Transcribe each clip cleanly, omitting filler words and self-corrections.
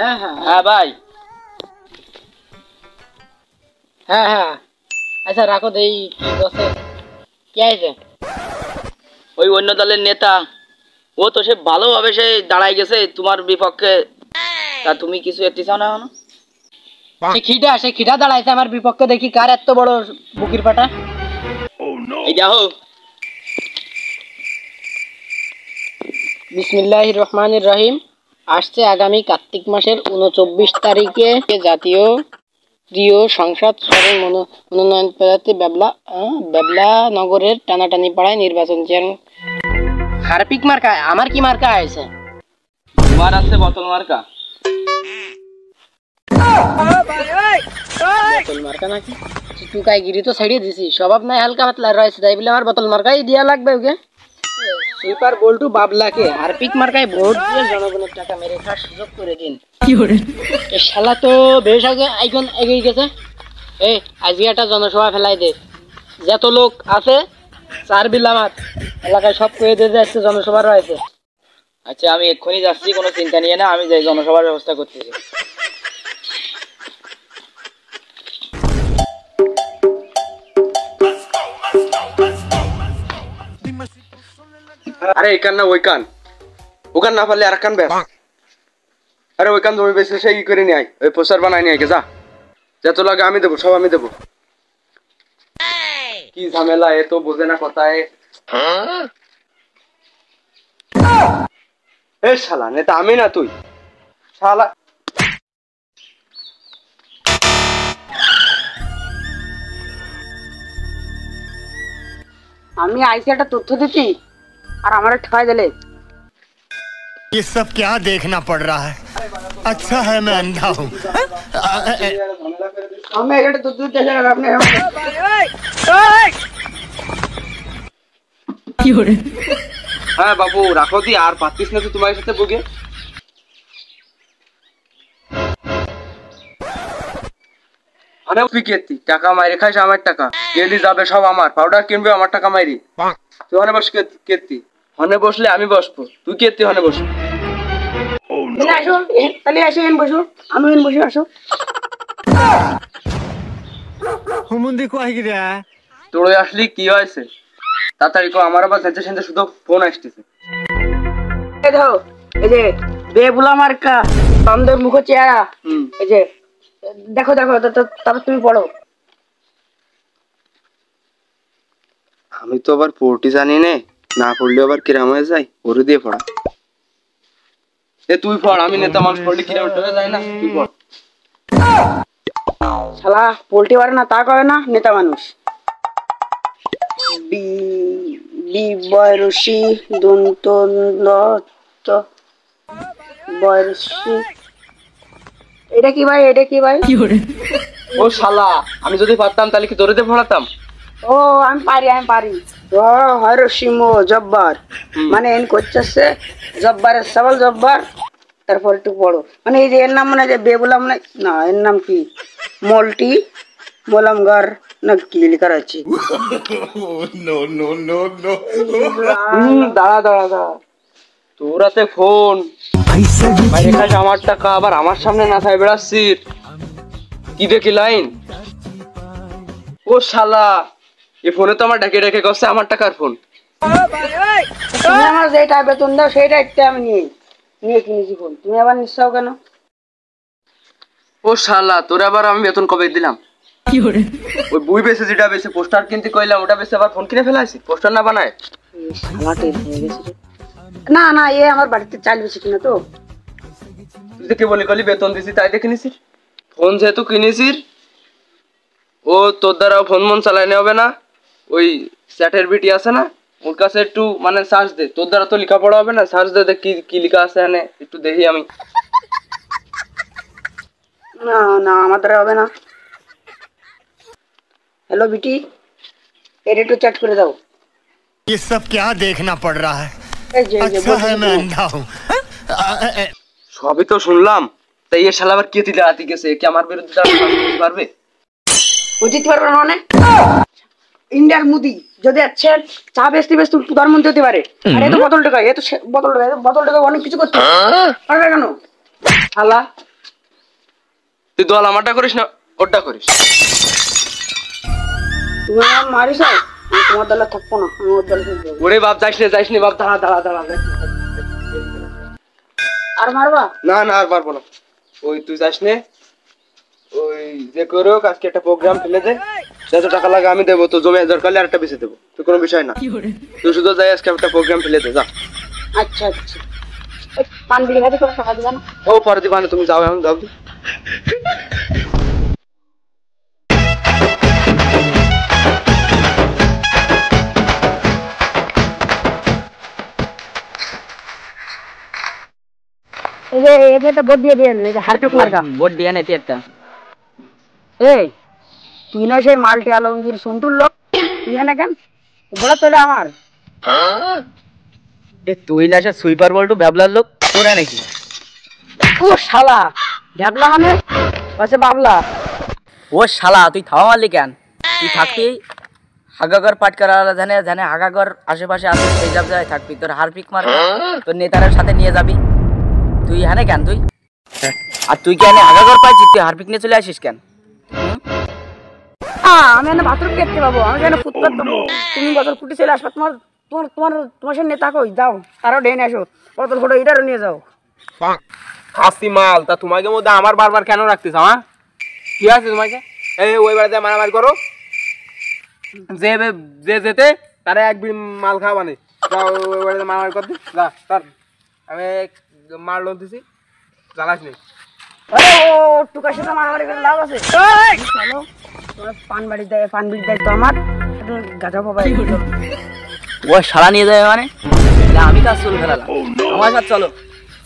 হ্যাঁ হ্যাঁ হ্যাঁ ভাই, হ্যাঁ হ্যাঁ। আচ্ছা রাখো দেই, কি বসে কি আছে? ওই অন্য দলের নেতা, ও তো সে ভালোভাবে সে দাঁড়াই গেছে তোমার বিপক্ষে, তা তুমি কিছু এটি চাও না? সে খিদা দাঁড়াইছে আমার বিপক্ষে, দেখি কার এত বড় বুকির পাটা। এই দেখো, বিসমিল্লাহির রহমানির রহিম। আসছে আগামী কার্তিক মাসের 29 তারিখে জাতীয় প্রিয় সংসদ সরের মনোনয়ন পত্রে বেবলা নগরের টানাটানি পাড়ায় নির্বাচন চেয়ারম্যান হারপিক মার্কা। আমার কি মার্কা আছে? তোমার আছে বোতল মার্কা। বোতল মার্কা নাকি? টুকাই গিরি তো ছাড়িয়ে দিছি, স্বভাব নাই হালকা পাতলা রয়েছে, তাই বলে আমার বোতল মার্কাই দিয়া লাগবে ওকে। সুইপার বল্টু বাবলাকে হারপিক মার্কায় ভোট দিয়ে জনগণের টাকা মেরে খাওয়ার সুযোগ করে দিন। এ শালা তো বেশ আগে আইকন এগিয়ে গেছে। এই আজকে একটা জনসভা ফেলাই দে, যত লোক আছে চার বিলামাত এলাকায় সব করে দিয়ে যাচ্ছে, জনসভা রয়েছে। আচ্ছা আমি এক্ষুনি যাচ্ছি, কোনো চিন্তা নিয়ে না, আমি যাই জনসভার ব্যবস্থা করতেছি। আরে এই কান না ওই কান, ওখান না পারলে আর কান ব্যাস। আরে ওই কান জমি বেশি সেই করে নিয়ে আয়, ওই পোস্টার বানাই নিয়ে আয় যা, যত লাগে আমি দেবো, সব আমি দেবো। কি ঝামেলা, এ তো বোঝে না কথায়। এ শালা নেতা আমি না তুই শালা। আমি আইসি একটা তথ্য দিচ্ছি আর আমার ঠকাই দিলে। ये सब क्या देखना पड़ रहा है? अच्छा है मैं अंधा हूँ। আমি একটা তথ্য দিতে আপনি কি করে? হ্যাঁ বাবু রাখো দি, আর পাচ্ছিস না তো তোমার সাথে বুকে। তুই কেতি টাকা মাইরে খাইস, আমার টাকা গেলি যাবে সব আমার, পাউডার কিনবে আমার টাকা মাইরি। তুই হনে বস কেতি, হনে বসলে আমি বসবো, তুই কেতি হনে বসবি। আসো তাহলে আসো, এন বসো, আমি এন বসে আসো। হুমুন্দি কয় কি রে? তোর আসলি কি হয়েছে তাড়াতাড়ি কো, আমার আবার যেতে সেতে শুধু ফোন আসতেছে। এই দেখো, এই যে বেবুলা মার্কা আমাদের মুখ চেহারা, এই যে দেখো দেখো, তারপর তুমি পড়ো। আমি তো আবার পড়তে জানি নে, না পড়লে আবার কিরাম হয়ে যায়, ওরে দিয়ে পড়া। এ তুই পড়, আমি নেতা মানুষ পড়লে কিরাম হয়ে যায় না, তুই পড়। শালা পল্টি পারে না তা করে না, নেতা মানুষ। বয়রসি দন্ত বয়রসি, এটা কি ভাই, এটা কি ভাই? ও শালা, আমি যদি পারতাম তাহলে কি তোরে দিয়ে পড়াতাম? ও আমি পারি। হরসিমো জব্বার মানে এন করছে জব্বারের সবল জব্বার। তারপর একটু বড় মানে এই যে এর নাম মানে যে বেবুলা মানে না, এর নাম কি মল্টি মোলামগার না কি লেখা আছে? দাঁড়া তোরাতে ফোন বাইরে খাস আমার টাকা, আবার আমার সামনে না খাই বেড়াচ্ছিস, কি দেখি লাইন? ও শালা, এই ফোনে তো আমার ডেকে ডেকে করছে আমার টাকার ফোন। তুমি আমার যেটা বেতন দাও সেইটা একটা আমি নিয়ে কিনেছি ফোন, তুমি আবার নিশ্চয় কেন? ও শালা, তোরে আবার আমি বেতন কবে দিলাম? ওই বই বেশি যেটা বেশি পোস্টার কিনতে কইলাম, ওটা বেশি আবার ফোন কিনে ফেলাইছি, পোস্টার না বানায়। না না, এ আমার বাড়িতে চাল বেশি কিনা তো। তুই তো কেবলই কলি বেতন দিছি তাই দেখে নিছিস, ফোন যেহেতু কিনেছিস ও তোর দ্বারা ফোন মন চালাইনি হবে না। ওই চ্যাটের বিটি আছে না, ওর কাছে একটু মানে সার্চ দে, তোর দ্বারা তো লেখাপড়া হবে না, সার্চ দে দেখ কি লেখা আছে এখানে একটু দেখি আমি। না না আমার দ্বারা হবে না। हेलो बेटी, एडिट तो चैट कर दाओ। ये सब क्या देखना पड़ रहा है? अच्छा है मैं अंधा हूँ। সবই তো শুনলাম, তাই এ শালা আবার কে দিলে রাতি গেছে, কি আমার বিরুদ্ধে দাঁড়াতে পারবে? উচিত পারবে না মানে ইন্ডিয়ার মোদি যদি আছে চা বেচতে বেচতে প্রধানমন্ত্রী হতে পারে, আর এত বোতল টাকা, এত বোতল টাকা অনেক কিছু করতে পারবে কেন? শালা তুই দল আমারটা করিস না ওরটা করিস। তুমি আমার মারিস, তোমার দলে থাকবো না, আমি ওর দলে থাকবো। ওরে বাপ যাইস নে বাপ, দাঁড়া দাঁড়া দাঁড়া। আর মারবা? না না আর পারবো না। ওই তুই যাস নে, ওই যে করো আজকে একটা প্রোগ্রাম ফেলে দে, যত টাকা লাগে আমি দেবো, তো জমি দরকার হলে আরেকটা বেঁচে দেবো, তো কোনো বিষয় না। তুই শুধু যাই আজকে একটা প্রোগ্রাম ফেলে দে, যা। আচ্ছা আচ্ছা, পান বিড়ি খাতে করে টাকা দিবা না? ও পরে দিবা না, তুমি যাও এখন যাও। এই যে এটা ভোট দিয়ে দিয়েন, এই যে হারটুক মার্কা ভোট দিয়ে না একটা। এই তুই না সেই মাল্টি আলমগীর সন্টুর লোক, তুই না কেন বলা তো আমার? তুই না সে সুইপার বল্টু ব্যাবলার লোক, তোরা নাকি? ও শালা ঢাবলা মানে পাশে বাবলা। ও শালা তুই থামা মারলি কেন? তুই থাকবি হাগাগর পাটকার জানে জানে হাগাগর আশেপাশে আছে, সেই সব জায়গায় থাকবি। তোর হারপিক মার তোর নেতারের সাথে নিয়ে যাবি, তুই হ্যাঁ কেন তুই? আর তুই কেন হাগাগর পাইছিস, তুই হারপিক নিয়ে চলে আসিস কেন? আমি এনে বাথরুম দেখতে পাবো, আমি কেন ফুটপাত দেবো? তুমি বছর ফুটে চলে আসবা, তোমার তোমার তোমার তোমার সে নেতা কই? যাও তারও ডেনে আসো, বছর ফটো এটারও নিয়ে যাও। আসি মাল, তা তোমাকে মধ্যে আমার বারবার কেন রাখতেছ? আমার কি আছে তোমাকে? এই ওই বাড়িতে মারামারি করো, যে যে যেতে তারা এক বিড়ি মাল খাওয়া মানে ওই বাড়িতে মারামারি করতে যা। তার আমি মার লোন দিছি, জানাস নি। আরে ও টুকার সাথে মারামারি করে লাভ আছে? চলো তোমার পান বাড়ি দেয়, পান বিড়ি দেয় তো আমার গাঁজা পাবা। ও শালা নিয়ে যাবে মানে? আমি কাজ চুল ফেলালাম, আমার সাথে চলো,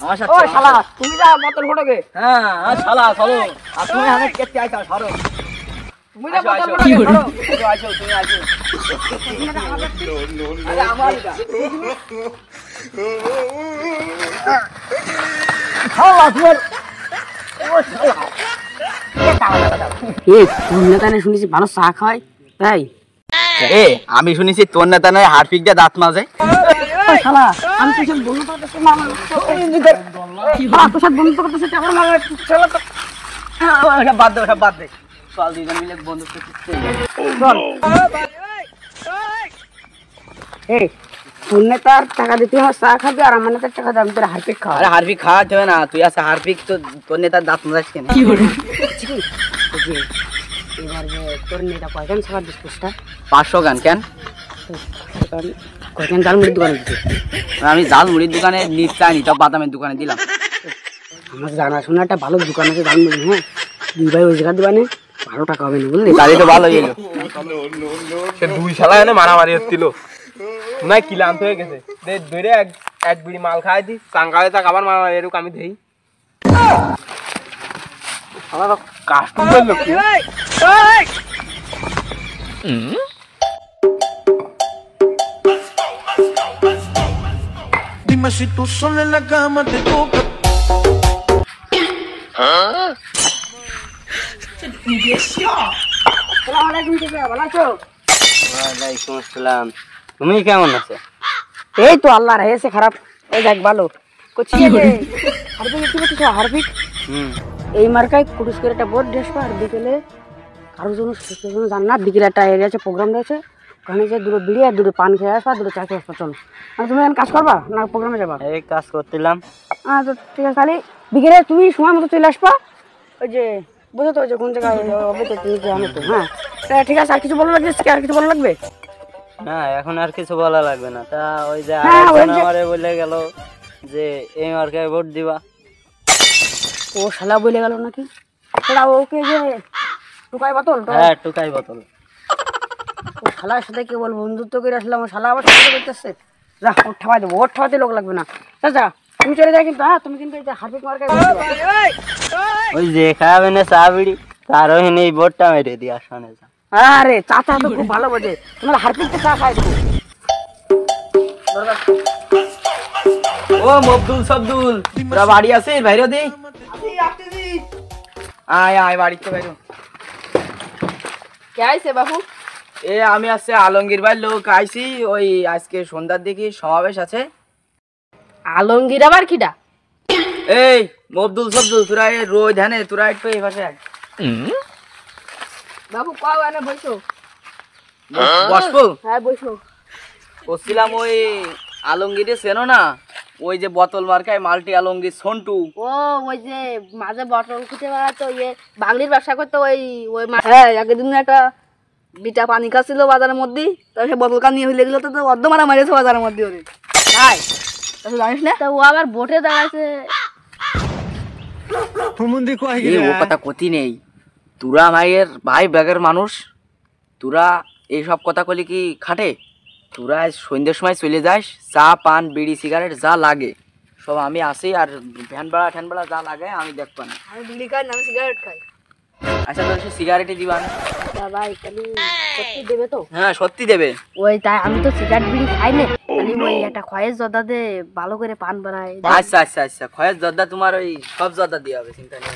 আমার সাথে। ও শালা তুমি যা বোতল ফটোকে। হ্যাঁ শালা চলো। আর তুমি অনেক কেটে আইছো, ধরো তুমি যা বোতল কি ফটোকে ধরো। আসো, তুমি আসো। আরে আমার এটা শালা তোমার এই কোন নেতা শুনেছি ভালো চা খায় তাই? এ আমি শুনেছি তোর নেতা নয় হারপিক দিয়ে দাঁত মাজে। ও শালা আমি তো সব বন্ধু করতেছি না, আমার তো সব বন্ধু করতেছি, আমার মারা চলো তো। ওসব বাদ দে, ওসব বাদ দে, চল দুজন মিলে বন্ধু এই তোর নেতার টাকা দিতে আমার চা খাবি, আর আমার নেতার টাকা দাম তোর হারপিক খাওয়া। আরে হারপিক খাওয়াতে হবে না, তুই আছে হারপিক তো তোর নেতার দাঁত মাজাস কেন? এবার যে তোর নেতা কয়খান ছাড়া ডিসপোজটা 500 গান কেন? কয়খান জাল মুড়ির দোকানে দিতে? আমি জাল মুড়ির দোকানে চাইনি, তো বাদামের দোকানে দিলাম। আমার জানাশোনা একটা ভালো দোকান আছে জাল মুড়ি, হ্যাঁ দুই ভাই ওই জায়গার দোকানে 12 টাকা হবে না বুঝলি? তাহলে তো ভালো এলো। সে দুই শালা এনে মারামারি হচ্ছিল, না ক্লান্ত হয়ে গেছে, ধরে এক বিড়ি মাল খাই দি চাঙ্গালে তাক আবার মারামারি এরকম আমি দেই। আমার কাস্টমার লোক Dime si tú sola en la cama te toca. আসসালামু আলাইকুম চাচা, ভালো আছো? ওয়ালাইকুম আসসালাম। তুমি কেমন আছো? এই তো আল্লাহ রেহেছে খারাপ, এই দেখ ভালো করছি। হারপিক একটু করতেছো হারপিক, এই মার্কায় কুটুস করে একটা বোর্ড ড্রেসবা, আর বিকেলে কারোর জন্য জান না, বিকেলে একটা এরিয়া আছে প্রোগ্রাম রয়েছে, ওখানে যে দুটো বিড়ি আর দুটো পান খেয়ে আসবা, দুটো চা খেয়ে আসবা। চলো মানে তুমি এখন কাজ করবা না প্রোগ্রামে যাবা? এই কাজ করছিলাম। তো ঠিক আছে, তাহলে বিকেলে তুমি সময় মতো চলে আসবা। ওই যে বুঝো তো, ওই যে কোন জায়গায় হবে তো তুমি জানো তো। হ্যাঁ ঠিক আছে, আর কিছু বলা লাগবে? আর কিছু বলা লাগবে? না এখন আর কিছু বলা লাগবে না। তা ওই যে হ্যাঁ, আরেকজন আমারে বলে গেল যে এই মার্কায় ভোট দিবা। ও শালা বলে গেল নাকি? সেটা ওকে যে টুকাই বোতল তো? হ্যাঁ টুকাই বোতল। ও শালার সাথে কেবল বন্ধুত্ব করে আসলাম, ও শালা আবার সাথে করতেছে। যা ওর ঠাপাই দেবো, ওর ঠাপাতে লোক লাগবে না। চাচা তুমি চলে যাই কিন্তু, হ্যাঁ তুমি কিন্তু এই যে হারপিক মার্কায় ভোট দিবা। ওই যে খাবে না চা বিড়ি তার ওই নেই ভোটটা মেরে দিয়া শোনে যা। আরে চাচা তো খুব ভালো বোঝে, তোমার হারপিকতে চা খাই দেবো। ও মবদুল সবদুল তোরা বাড়ি আছে? বাইরে দি আয় আয় বাড়িতে বাইরে। কে আইছে বাবু? এ আমি আসছে আলমগীর ভাই লোক আইছি, ওই আজকে সন্ধ্যার দিকে সমাবেশ আছে। আলমগীর আবার কিডা? এই মবদুল সবদুল তোরা এই রোজ ধ্যানে তোরা একটু এই পাশে আয়। বাবু পাও এনে বসো। বসবো? হ্যাঁ বসো। বলছিলাম ওই আলমগীরে চেনো না, ওই যে বোতল মার্কায় মাল্টি আলমগীর সন্টু। ও ওই যে মাঝে বটল খুঁজে বেড়াতো ইয়ে বাঙালির ব্যবসা করতো ওই ওই হ্যাঁ একদিন একটা বিটা পানি খাচ্ছিল বাজারের মধ্যে, তো সে বোতলটা নিয়ে হইলে গেলো তো অর্ধ মারা মারিয়েছে বাজারের মধ্যে ওরে। তাই জানিস না? তো ও আবার বোটে দাঁড়াচ্ছে। ও কথা কতি নেই, তোরা মায়ের ভাই ব্যাগের মানুষ, তোরা এইসব কথা কলি কি খাটে? তোরা সন্ধ্যের সময় চলে যাস, চা পান বিড়ি সিগারেট যা লাগে সব আমি আসি, আর ভ্যান ভাড়া যা লাগে আমি দেখবো না। আমি বিড়ি খাই না, আমি সিগারেট খাই। আচ্ছা তোর সে সিগারেটই দিবা না? ভাই তাহলে সত্যি দেবে তো? হ্যাঁ সত্যি দেবে। ওই তাই আমি তো সিগারেট বিড়ি খাই না, তাহলে ওই একটা খয়ের জর্দা দে ভালো করে পান বানায়। আচ্ছা আচ্ছা আচ্ছা, খয়ের জর্দা তোমার ওই সব জর্দা দিয়ে হবে, চিন্তা নেই।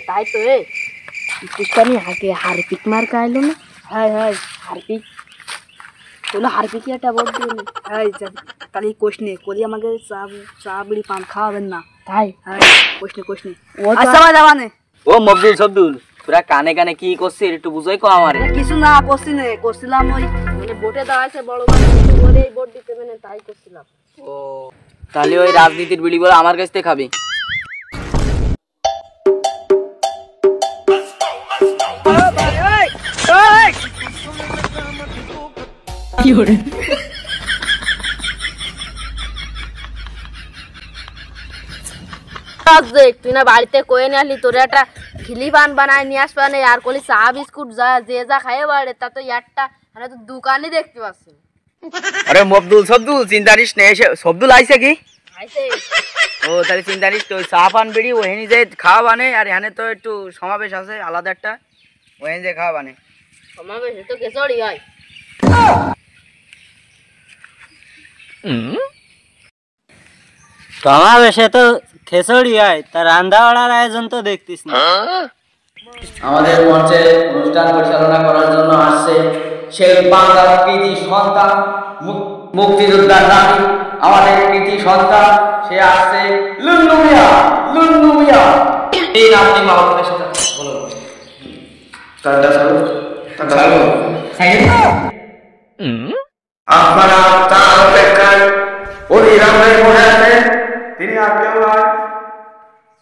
তাই তো পুষ্পানি আগে হারপিক মার খাইলো না? হ্যাঁ হ্যাঁ হারপিক তোলো হারপিক একটা বল দিন। হ্যাঁ তাহলে কোশনে কলি আমাকে চা বিড়ি পান খাওয়াবেন না? তাই হ্যাঁ কোশনে ও আচ্ছা যাবানে। ও মবদুল সবদুল তোরা কানে কানে কি করছিস একটু বুঝাই কো আমারে। কিছু না করছি না, করছিলাম ওই মানে বোটে দাঁড়াইছে বড় বলে এই বোট দিতে মানে তাই করছিলাম। ও তাহলে ওই রাজনীতির বিড়ি বলে আমার কাছ থেকে খাবি? তুই না বাড়িতে কয়ে নিয়ে আসলি, তোর একটা খিলি পান বানায় নিয়ে আসবে আর কলি চা বিস্কুট যা যে যা খাইয়ে বাড়ে তা তো একটা মানে তো দোকানই দেখতে পাচ্ছি। আরে মবদুল সবদুল চিন্তা নিস না, এসে সবদুল আইছে কি? ও তাহলে চিন্তা নিস, তো চা পান বিড়ি ওহেনি যে খাওয়া বানে, আর এখানে তো একটু সমাবেশ আছে আলাদা একটা, ওহেনি যে খাওয়া বানে। সমাবেশ তো কেসরি হয়। সমাবেশে তো খেসড়ি হয়, তার রান্না বাড়ার আয়োজন তো দেখতিস না। আমাদের মঞ্চে অনুষ্ঠান পরিচালনা করার জন্য আসছে সেই বাংলার কৃতি সন্তান, মুক্তিযোদ্ধার নাতি, আমাদের কৃতি সন্তান, সে আসছে লুন্নু মিয়া। এই নামটি মাহবুবের সাথে বলো। আপনারা তার অপেক্ষায় অধীরামে বসে আছেন, তিনি আর কেউ নয়,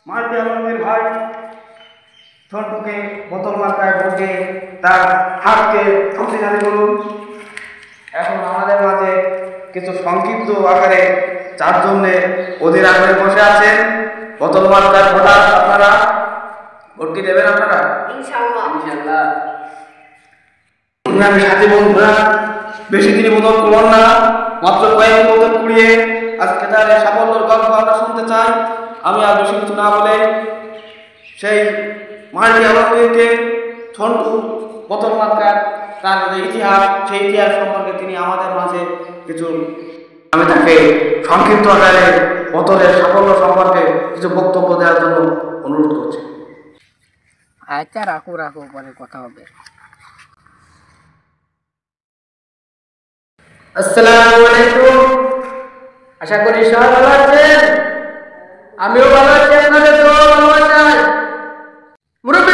মাল্টি আলমগীর ভাই ছোটকে বোতল মার্কায় ভোটে তার হাতকে শক্তিশালী করুন। এখন আমাদের মাঝে কিছু সংক্ষিপ্ত আকারে চারজনের অধীরামে বসে আছেন বোতল মার্কায় ভোটার। আপনারা ভোট কি দেবেন? আপনারা ইনশাআল্লাহ। আমি সাথী বন্ধুরা বেশি দিনই বোতল করুন না, মাত্র কয়েক বোতল কুড়িয়ে আজকে তার সাফল্যের গল্প আমরা শুনতে চাই। আমি আর বেশি কিছু না বলে সেই মাল্টি আলমগীরকে ছোট্টু বোতল মার্কার তার যে ইতিহাস, সেই ইতিহাস সম্পর্কে তিনি আমাদের মাঝে কিছু, আমি তাকে সংক্ষিপ্ত আকারে বোতলের সাফল্য সম্পর্কে কিছু বক্তব্য দেওয়ার জন্য অনুরোধ করছি। আচ্ছা রাখো পরে কথা হবে। আসসালামু আলাইকুম, আশা করি সবাই ভালো আছেন। আমিও ভালো আছি, আপনাদের দোয়া ভালোবাসায়। মুরব্বি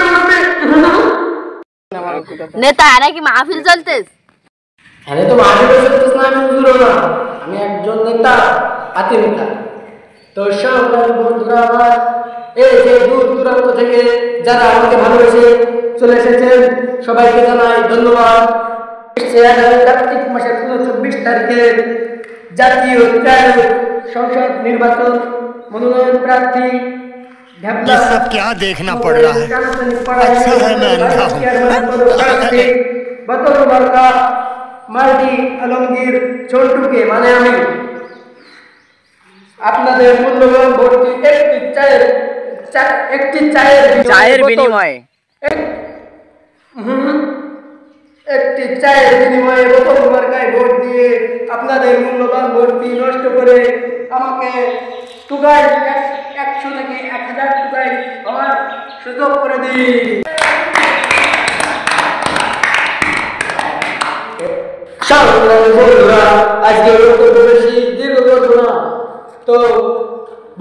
নেতা আরে কি মাহফিল চলতেছ? আরে তো মাহফিল চলতেছ না, আমি হুজুর না, আমি একজন নেতা, পাতি নেতা। তো সব বন্ধুরা আমার এই যে দূর দূরান্ত থেকে যারা আমাকে ভালোবেসে চলে এসেছেন সবাইকে জানাই ধন্যবাদ। কার্তিক মাসের 24 তারিখে জাতীয় সংসদ নির্বাচন মনোনয়ন প্রার্থী ये सब क्या देखना पड़ रहा है? अच्छा है मैं अंधा हूँ। বোতল মার্কা মাল্টি আলমগীর ছোট্টুকে মানে আমি আপনাদের মূল্যবান ভোটটি একটি চায়ের বিনিময়ে একটি চায়ের বিনিময়ে বোতল মার্কায় ভোট দিয়ে আপনাদের মূল্যবান ভোটটি নষ্ট করে আমাকে টুকাই 100 থেকে 1000 টুকাই আমার সুযোগ করে দিন। বন্ধুরা আজকে বেশি দীর্ঘ করবো না, তো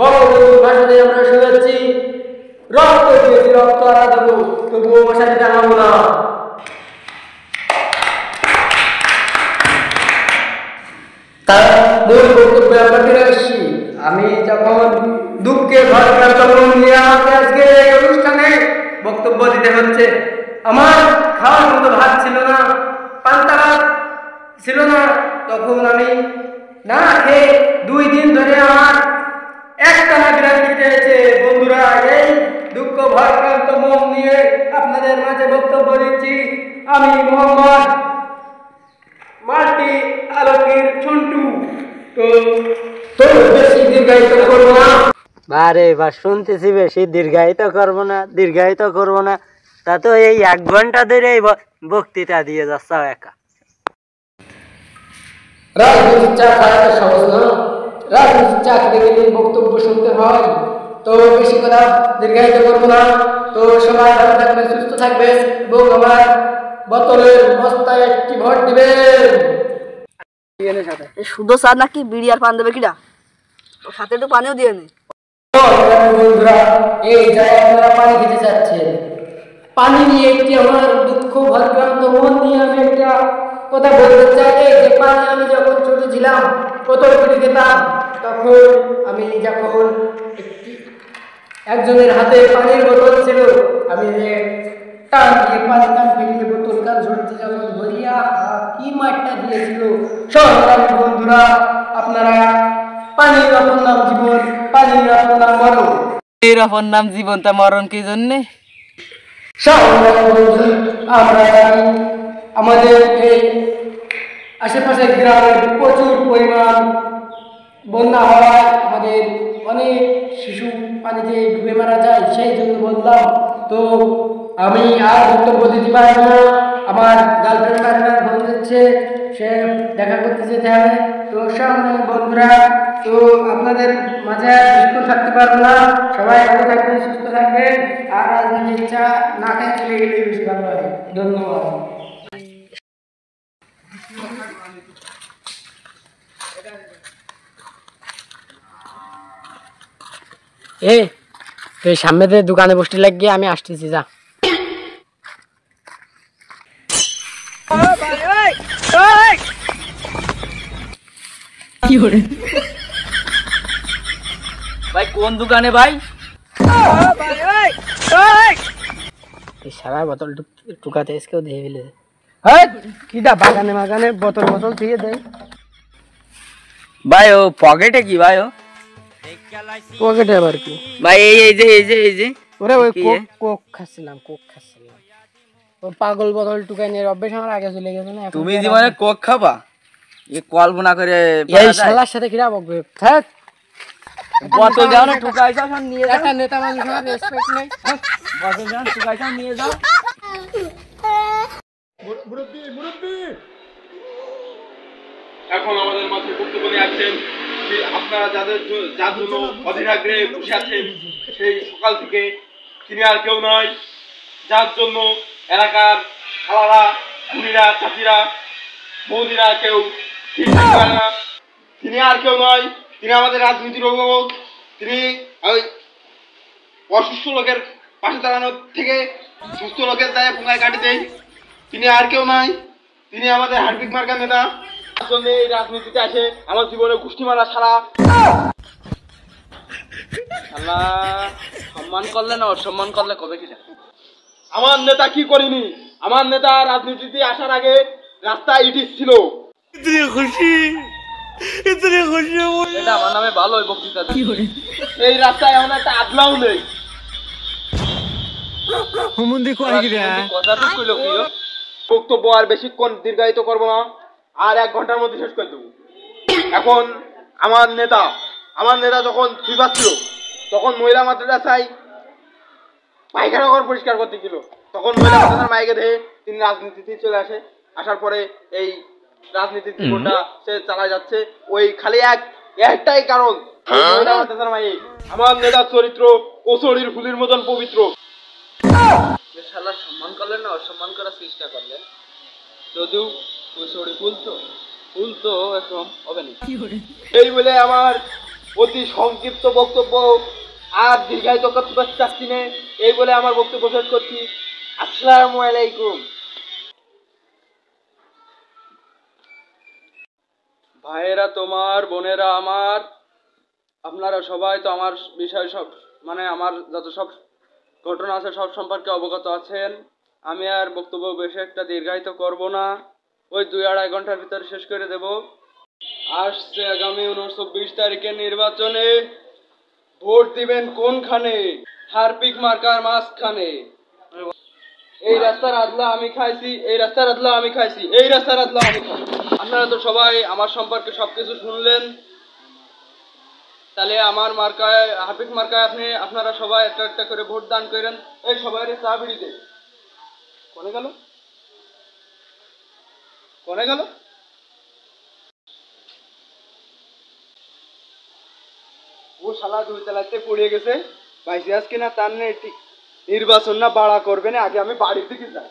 বঙ্গবন্ধুর ভাষণে আমরা শুনেছি, রক্ত দিয়েছি রক্ত আরা দেবো, তবুও মশারি টাঙাবো না। তার মূল বক্তব্যে আমরা ফিরে আসছি। আমি যখন দুঃখে ভারাক্রান্ত মন নিয়ে আমাকে আজকে এই অনুষ্ঠানে বক্তব্য দিতে হচ্ছে, আমার খাওয়ার মতো ভাত ছিল না, পান্তা ভাত ছিল না, তখন আমি না খেয়ে 2 দিন ধরে আমার একটানা বিরিয়ানি খেতে হয়েছে। বন্ধুরা, এই দুঃখ ভারাক্রান্ত মন নিয়ে আপনাদের মাঝে বক্তব্য দিচ্ছি আমি মোহাম্মদ মাল্টি আলোকের ছন্টু। তো বেশি দীর্ঘায়িত করবো না। বারে বা শুনতেছি বেশি দীর্ঘায়িত করবো না, তা তো এই 1 ঘন্টা ধরে এই বক্তৃতা দিয়ে যাচ্ছ একা। রাজনীতির চা খাওয়াটা সহজ না, রাজনীতির চা খেতে গেলে বক্তব্য শুনতে হয়। তো বেশি কথা দীর্ঘায়িত করবো না। তো সবাই ভালো থাকবে, সুস্থ থাকবে এবং আমার বোতলের বস্তায় একটি ভোট দিবেন। শুধু স্যার নাকি বিড়ি আর পান দেবে কিনা? সাথে একটু পানিও দিয়ে নে। বন্ধুরা, এই জায়গায় আপনারা পানি খেতে চাচ্ছেন, পানি নিয়ে একটি আমার দুঃখ ভারাক্রান্ত মন নিয়ে আমি একটা কথা বলতে চাই। যে পানি আমি যখন ছোট ছিলাম বোতল করে খেতাম, তখন আমি যখন একজনের হাতে পানির বোতল ছিল, আমি যে টান দিয়ে পানি কান ফেলিয়ে বোতল কান ঝরতে যখন ধরিয়া কি মাঠটা দিয়েছিল। সংগ্রামী বন্ধুরা, আপনারা পানির অপর নাম জীবন, পানির অপর নাম মরণ। এর অপর নাম জীবন, তা মরণ কি জন্যে? সংগ্রামী বন্ধু, আমরা জানি আমাদের এই আশেপাশের গ্রামে প্রচুর পরিমাণ বন্যা হওয়ায় আমাদের অনেক শিশু পানিতে ডুবে মারা যায়, সেই জন্য বললাম। তো আমি আর বক্তব্য দিতে পারব না, আমার গার্লফ্রেন্ড বারবার ফোন দিচ্ছে, সে দেখা করতে যেতে হবে। তো সামনে বন্ধুরা, তো আপনাদের মাঝে সুস্থ থাকতে পারবো না, সবাই ভালো থাকবেন, সুস্থ থাকবেন, আর রাজনীতির ইচ্ছা না খেয়ে চলে গেলে বেশি ভালো হয়। ধন্যবাদ। তুই সামনে দোকানে বসতে লাগিয়ে আমি আসতেছি, যা। ভাই কোন দোকানে ভাই? সারা বোতল টুকাতে এসকেও দিয়ে ফেলে কিটা বাগানে বাগানে বোতল বোতল দিয়ে দেয় ভাই। ও পকেটে কি ভাই? ও পকেটে আবার কি ভাই? এই যে ওরে ওই কোক খাচ্ছিলাম। ও পাগল বোতল টুকাই নিয়ে অভ্যেস আমার আগে চলে গেছে না। তুমি জীবনে কোক খাবা? এ কল্পনা করে এই শালার সাথে কিরা বকবে? থাক, বোতল যাও না টুকাই যাও, নিয়ে যাও। একটা নেতা মানুষের রেসপেক্ট নেই। বোতল যাও টুকাই যাও, নিয়ে যাও। এখন আমাদের মাঝে বক্তব্য নিয়ে আসছেন যে আপনারা যার জন্য অধীর আগ্রহে বসে আছেন, সেই সকাল থেকে তিনি আর কেউ নয়, যার জন্য এলাকার খালারা, বুড়িরা, চাচিরা, বৌদিরা কেউ ঠিক থাকতে পারে না। তিনি আর কেউ নয়, তিনি আমাদের রাজনীতির অভিভাবক। তিনি ওই অসুস্থ লোকের পাশে দাঁড়ানোর থেকে সুস্থ লোকের দায়ে পুঙ্গায় কাটি দেয়। তিনি আর কেউ নয়, তিনি আমাদের হার্দিক মার্কার নেতা। জন্য এই রাজনীতিতে আসে আমার জীবনে গোষ্ঠী মারা ছাড়া। আল্লাহ সম্মান করলে না অসম্মান করলে কবে কি? আমার নেতা কি করিনি? আমার নেতা রাজনীতিতে আসার আগে রাস্তা ইটিস ছিল। এটা আমার নামে ভালো বক্তৃতা। এই রাস্তায় এখন একটা আদলাও নেই। কথাটা কইলো কি? বক্তব্য আর বেশিক্ষণ দীর্ঘায়িত করবো না, আর 1 ঘন্টার মধ্যে শেষ করে দেবো। এখন আমার নেতা যখন সুইপার ছিল, তখন মহিলা মাদ্রাসায় পায়খানা ঘর পরিষ্কার করতে ছিল, তখন মহিলা মাদ্রাসার মাইকে দেখে তিনি রাজনীতিতে চলে আসে। আসার পরে এই রাজনীতির জীবনটা সে চালায় যাচ্ছে। ওই খালি একটাই কারণ, মহিলা মাদ্রাসার মাইক। আমার নেতার চরিত্র কচুরির ফুলের মতন পবিত্র। শালা সম্মান করলেন না অসম্মান করার চেষ্টা করলেন, যদিও কচুরি ফুল তো এখন হবে না। এই বলে আমার অতি সংক্ষিপ্ত বক্তব্য, আর দীর্ঘায়িত করতে চাচ্ছি না, এই বলে আমার বক্তব্য শেষ করছি। আসসালামু আলাইকুম। ভাইয়েরা তোমার, বোনেরা আমার, আপনারা সবাই তো আমার বিষয় সব মানে আমার যত সব ঘটনা আছে সব সম্পর্কে অবগত আছেন। আমি আর বক্তব্য বেশি একটা দীর্ঘায়িত করব না, ওই 2-2.5 ঘন্টার ভিতরে শেষ করে দেব। আসছে আগামী 29 তারিখের নির্বাচনে ভোট দিবেন কোনখানে? হারপিক মার্কার মাঝখানে। এই রাস্তার আদলা আমি খাইছি, এই রাস্তার আদলা আমি খাইছি, এই রাস্তার আদলা আমি খাইছি। আপনারা তো সবাই আমার সম্পর্কে সবকিছু শুনলেন, তাহলে আমার মার্কায়, হারপিক মার্কায় আপনারা সবাই একটা একটা করে ভোট দান করেন। এই সবাই চা বিড়ি দে। কোনে গেল? কোনে গেল? ও শালা 2 তলাতে পড়ে গেছে, বাইসে আজকে না তার নেই, ঠিক নির্বাচন না বাড়া করবে না, আগে আমি বাড়ির দিকে যাই।